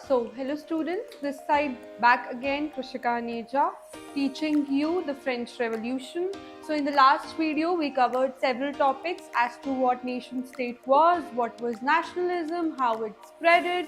Hello students, this side back again, Krishika Neja, teaching you the French Revolution. So in the last video, we covered several topics as to what nation state was, what was nationalism, how it spreaded,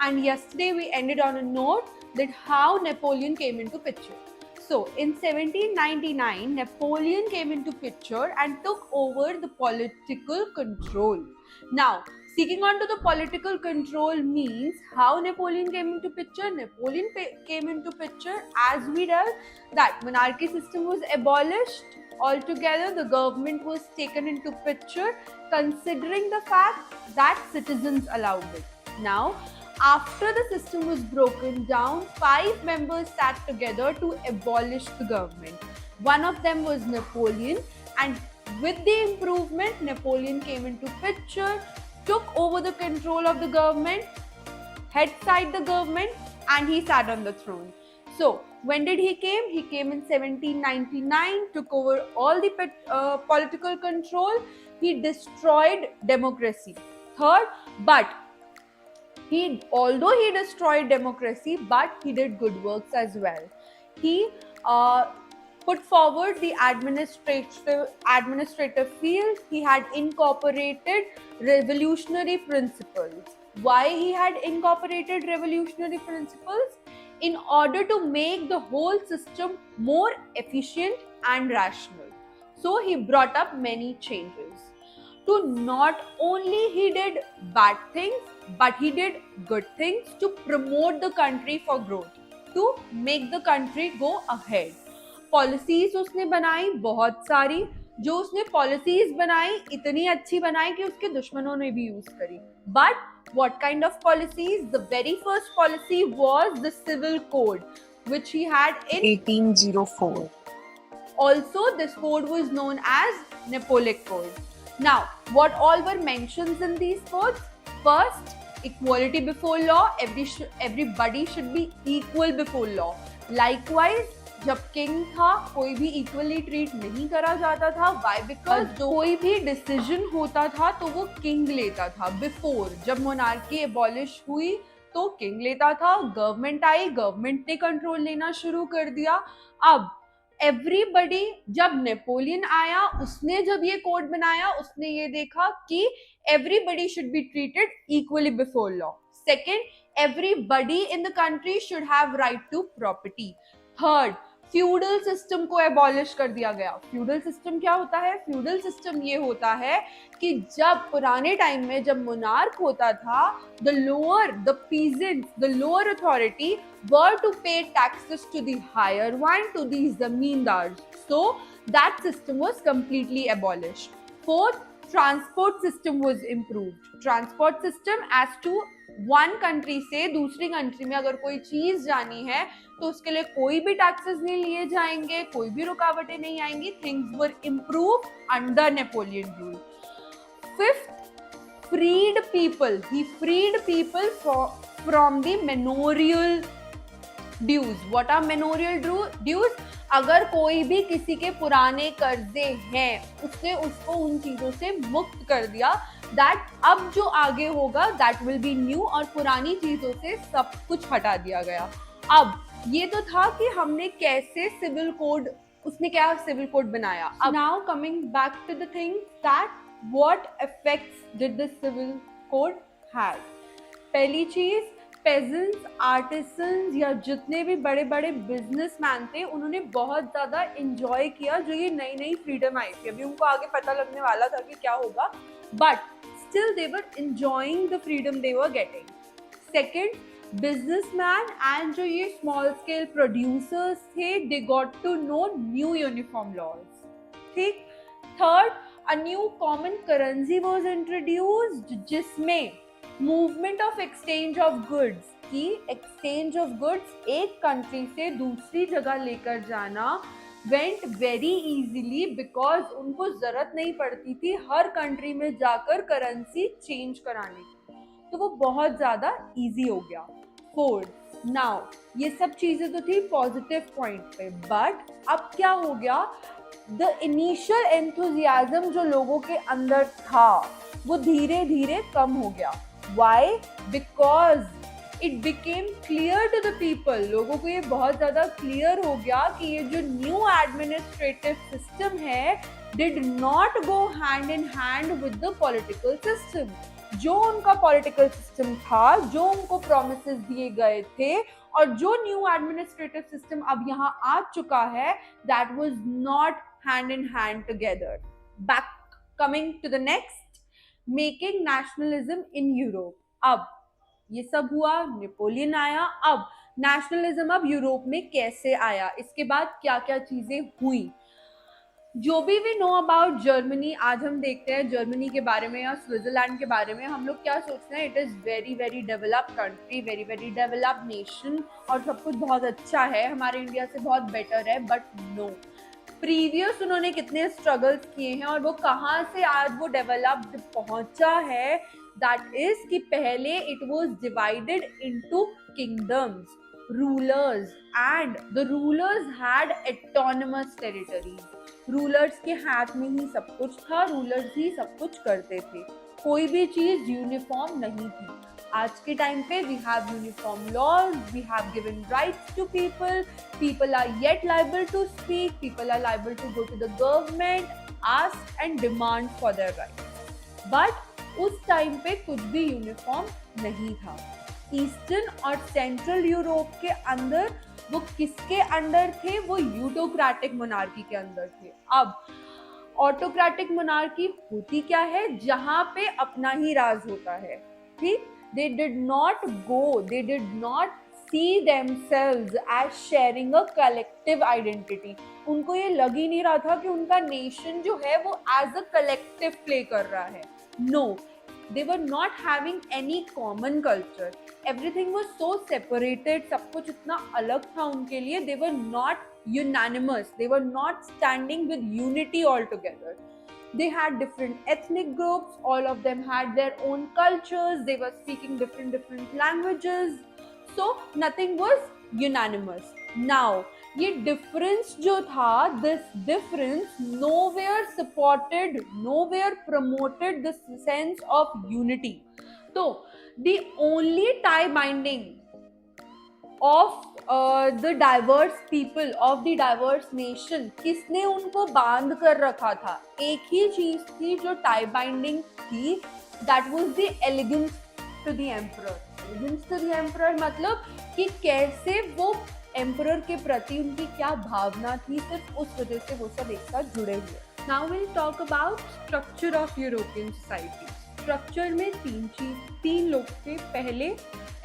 and yesterday we ended on a note that how Napoleon came into picture. So in 1799, Napoleon came into picture and took over the political control. Now, seeking on to the political control means how Napoleon came into picture. Napoleon came into picture as we tell that monarchy system was abolished altogether. The government was taken into picture considering the fact that citizens allowed it. Now, after the system was broken down, 5 members sat together to abolish the government. One of them was Napoleon, and with the improvement, Napoleon came into picture, took over the control of the government, head side the government, and he sat on the throne. So, when did he came? He came in 1799, took over all the political control. He destroyed democracy. Third, but although he destroyed democracy, but he did good works as well. He put forward the administrative field. He had incorporated revolutionary principles. Why he had incorporated revolutionary principles? In order to make the whole system more efficient and rational. So he brought up many changes. To not only he did bad things, but he did good things to promote the country for growth, to make the country go ahead. Policies उसने बनाई बहुत सारी, जो उसने policies बनाई इतनी अच्छी बनाई कि उसके दुश्मनों ने भी यूज करी. But what kind of policies? The very first policy was the civil code, which he had in 1804. Also, this code was known as Napoleonic Code. Now, what all were mentions in these codes? First, equality before law. Everybody should be equal before law. Likewise, जब king था कोई भी equally treat नहीं करा जाता था. Y? Because कोई भी डिसीजन होता था तो वो किंग लेता था. बिफोर, जब मोनार्की एबॉलिश हुई तो किंग लेता था. गवर्नमेंट आई, गवर्नमेंट ने कंट्रोल लेना शुरू कर दिया. अब एवरीबडी, जब नेपोलियन आया, उसने जब ये कोड बनाया, उसने ये देखा कि everybody should be treated equally before law. Second, everybody in the country should have right to property. Third, feudal system को एबॉलिश कर दिया गया. फ्यूडल सिस्टम क्या होता है? फ्यूडल सिस्टम ये होता है कि जब पुराने टाइम में जब मोनार्क होता था, the peasants, the lower authority were to pay taxes to the higher one, to the zamindars. So that system was completely abolished. Fourth, transport system was improved. Transport system as to one country से दूसरी country में अगर कोई चीज जानी है तो उसके लिए कोई भी टैक्सेस नहीं लिए जाएंगे, कोई भी रुकावटें नहीं आएंगी. Things were improve under Napoleon rule. Fifth, freed people. He freed people from the manorial dues. What are manorial dues? अगर कोई भी किसी के पुराने कर्जे हैं, उसने उसको उन चीजों से मुक्त कर दिया. दैट अब जो आगे होगा दैट विल बी न्यू, और पुरानी चीजों से सब कुछ हटा दिया गया. अब ये तो था कि हमने कैसे सिविल कोड, उसने क्या सिविल कोड बनाया. Now coming back to the thing that what effects did the civil code have? पहली चीज, पेजेंट्स, आर्टिसंस या जितने भी बड़े बड़े बिजनेसमैन थे, उन्होंने बहुत ज्यादा एंजॉय किया जो ये नई नई फ्रीडम आई थी. अभी उनको आगे पता लगने वाला था कि क्या होगा, but still they were enjoying the freedom they were getting. Second, businessman and जो ये स्मॉल स्केल प्रोड्यूसर्स थे, they got to know new uniform laws. ठीक. Third, a new common currency was introduced जिसमें movement of exchange of goods, की exchange of goods एक country से दूसरी जगह लेकर जाना went very easily because उनको जरूरत नहीं पड़ती थी हर कंट्री में जाकर करेंसी चेंज कराने की, तो वो बहुत ज्यादा इजी हो गया. फोर्थ, नाउ ये सब चीजें तो थी पॉजिटिव पॉइंट पे, बट अब क्या हो गया, द इनिशियल एंथुजियाज्म जो लोगों के अंदर था वो धीरे धीरे कम हो गया. Why? Because it became clear to the people, लोगों को ये बहुत ज़्यादा क्लियर हो गया कि ये जो न्यू एडमिनिस्ट्रेटिव सिस्टम है did not go hand in hand with the political system. जो उनका पॉलिटिकल सिस्टम था, जो उनको प्रोमिसेस दिए गए थे और जो न्यू एडमिनिस्ट्रेटिव सिस्टम अब यहाँ आ चुका है, that was not hand in hand together. Back coming to the next, making nationalism in Europe. अब ये सब हुआ, नेपोलियन आया, अब नेशनलिज्म अब यूरोप में कैसे आया, इसके बाद क्या क्या चीजें हुई। जो भी वी नो अबाउट जर्मनी, आज हम देखते हैं जर्मनी के बारे में या स्विट्जरलैंड के बारे में, हम लोग क्या सोचते हैं, it is very very developed country, very very developed nation और सब कुछ बहुत अच्छा है, हमारे इंडिया से बहुत बेटर है। बट नो, प्रीवियस उन्होंने कितने स्ट्रगल्स किए हैं और वो कहाँ से आज वो डेवलप्ड पहुंचा है। दैट इज कि पहले it was divided into kingdoms, rulers, and the rulers had autonomous territories. Rulers के हाथ में ही सब कुछ था, रूलर्स ही सब कुछ करते थे, कोई भी चीज यूनिफॉर्म नहीं थी। आज के टाइम पे we have uniform laws, we have given rights to people, people are yet liable to speak, people are liable to go to the government, ask and demand for their rights. But उस time पे कुछ भी uniform नहीं था। Eastern और central Europe के अंदर वो किसके अंडर थे, वो यूटोक्रेटिक मोनार्की के अंदर थे। अब ऑटोक्रेटिक मोनार्की होती क्या है, जहां पे अपना ही राज होता है, ठीक। They did not go, they did not see themselves as sharing a collective identity। उनको ये लग ही नहीं रहा था कि उनका नेशन जो है वो एज अ कलेक्टिव प्ले कर रहा है। No, they were not having any common culture, everything was so separated, सब कुछ इतना अलग था उनके लिए। they were not unanimous, they were not standing with unity altogether, they had different ethnic groups, all of them had their own cultures, they were speaking different languages, so nothing was unanimous। now ये difference जो था, this difference nowhere supported, nowhere promoted the sense of unity. तो the only tie binding of the diverse people, of the diverse nation, किसने उनको बांध कर रखा था, एक ही चीज थी जो टाई बाइंडिंग थी, that was the allegiance to the emperor. Allegiance to the emperor मतलब कि कैसे वो एम्परर के प्रति उनकी क्या भावना थी, सिर्फ उस वजह से वो सब एक साथ जुड़े हुए। Now will talk about structure of European society. Structure में तीन लोग थे, पहले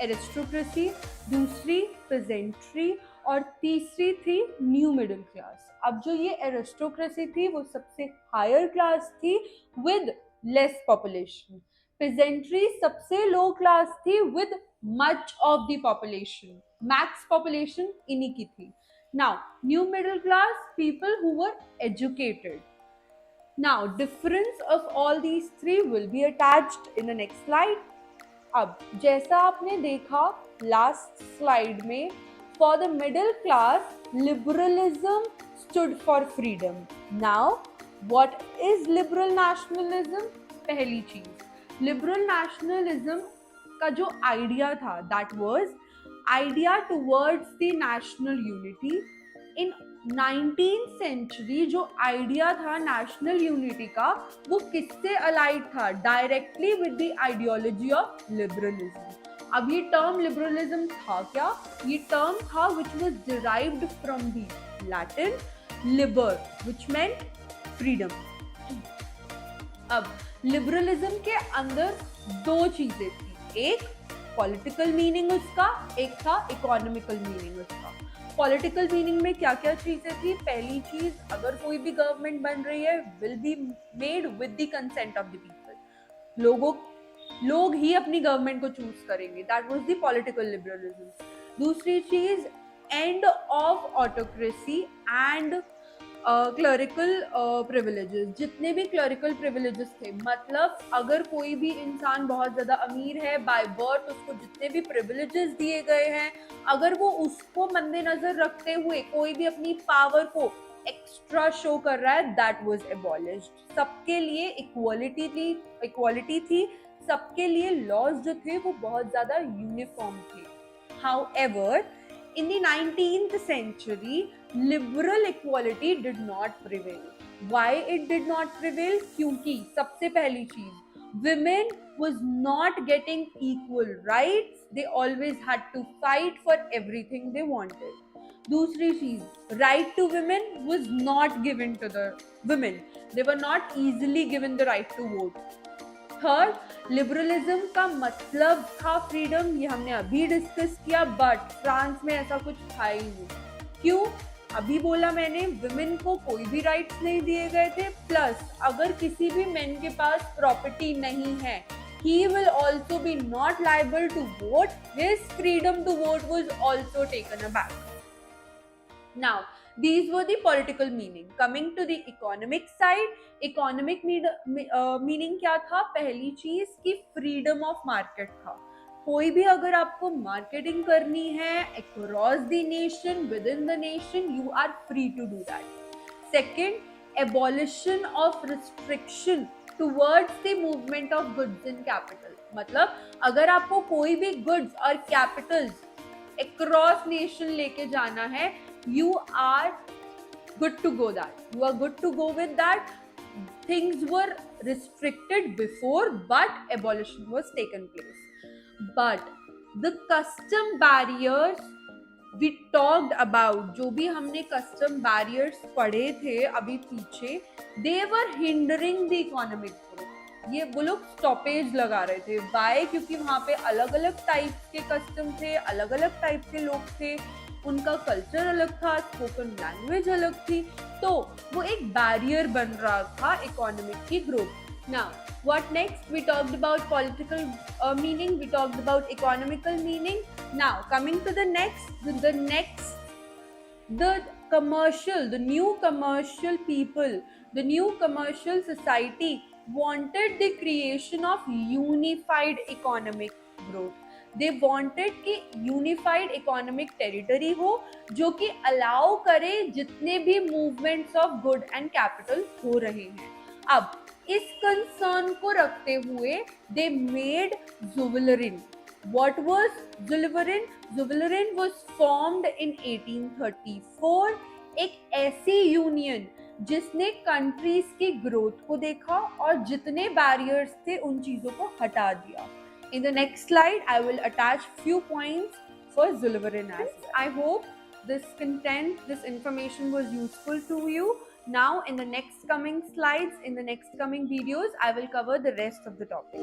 एरिस्टोक्रेसी, दूसरी पेजेंट्री और तीसरी थी न्यू मिडिल क्लास। अब जो ये एरिस्टोक्रेसी थी वो सबसे हायर क्लास थी विद लेस पॉपुलेशन, पेजेंट्री सबसे लो क्लास थी with much of the population, max population इन्हीं की थी। Now new middle class, people who were educated. Now difference of all these three will be attached in the next slide। अब जैसा आपने देखा last slide में, for the middle class liberalism stood for freedom. Now what is liberal nationalism? पहली चीज, liberal nationalism का जो idea था, that was idea towards the national unity. In 19th century जो आइडिया था नेशनल यूनिटी का, वो किससे अलाइड था? Directly with the ideology of liberalism. अब ये टर्म लिबरलिज्म था क्या? ये टर्म था which was derived from the Latin Libre, which meant freedom. अब लिबरलिज्म के अंदर दो चीजें थी, एक पॉलिटिकल मीनिंग उसका, एक था इकोनॉमिकल मीनिंग उसका। पॉलिटिकल मीनिंग में क्या क्या चीजें थी? पहली चीज, अगर कोई भी गवर्नमेंट बन रही है, will be made with the consent of the people, लोग ही अपनी गवर्नमेंट को चूज करेंगे, that was the political liberalism. दूसरी चीज, end of autocracy and clerical privileges. जितने भी क्लरिकल प्रिविलेजेस थे, मतलब अगर कोई भी इंसान बहुत ज़्यादा अमीर है बाय बर्थ, उसको जितने भी प्रिविलेजेस दिए गए हैं, अगर वो उसको मद्देनजर रखते हुए कोई भी अपनी पावर को एक्स्ट्रा शो कर रहा है, दैट वाज एबॉलिश्ड। सबके लिए इक्वालिटी थी, सबके लिए लॉज जो थे वो बहुत ज्यादा यूनिफॉर्म थे. However, in the 19th century, liberal equality did not prevail. Why it did not prevail? क्योंकि सबसे पहली चीज, women was not getting equal rights. They always had to fight for everything they wanted. दूसरी चीज, right to women was not given to the women. They were not easily given the right to vote. Third, liberalism का मतलब था freedom, ये हमने अभी discuss किया, but France में ऐसा कुछ था ही नहीं. क्यों? अभी बोला मैंने, विमेन को कोई भी राइट्स नहीं दिए गए थे. प्लस अगर किसी भी मैन के पास प्रॉपर्टी नहीं है, he will also be not liable to vote. His freedom to vote was also taken aback. Now, these were the political meaning. Coming to the economic side, economic meaning क्या था? पहली चीज कि freedom of market था. कोई भी अगर आपको मार्केटिंग करनी है across the nation, within the nation, you are free to do that. Second, abolition of restriction towards the movement of goods and capital. मतलब अगर आपको कोई भी goods और capitals across nation लेके जाना है, you are good to go that. You are good to go with that. Things were restricted before, but abolition was taken place. But the custom barriers we talked about, जो भी हमने custom barriers पढ़े थे अभी पीछे, they were hindering the economic growth. ये वो लोग स्टॉपेज लगा रहे थे. वाई? क्योंकि वहाँ पे अलग अलग टाइप के कस्टम थे, अलग अलग टाइप के लोग थे, उनका कल्चर अलग था, स्पोकन लैंग्वेज अलग थी, तो वो एक बैरियर बन रहा था इकोनॉमिक की growth. Now, what next? We talked about political meaning, we talked about economical meaning. Now, coming to the new commercial people, the new commercial society wanted the creation of unified economic growth. They wanted कि unified economic territory हो जो कि allow करे जितने भी movements of good and capital हो रहे हैं. अब इस कंसर्न को रखते हुए they made Zollverein. What was Zollverein? Zollverein was formed in 1834. एक ऐसी यूनियन जिसने कंट्रीज की ग्रोथ को देखा और जितने बैरियर्स थे उन चीजों को हटा दिया. In the next slide, I will attach few points for ज़ुवलरिन as well. I hope this content, this information was useful to you. Now, in the next coming slides, in the next coming videos, I will cover the rest of the topic.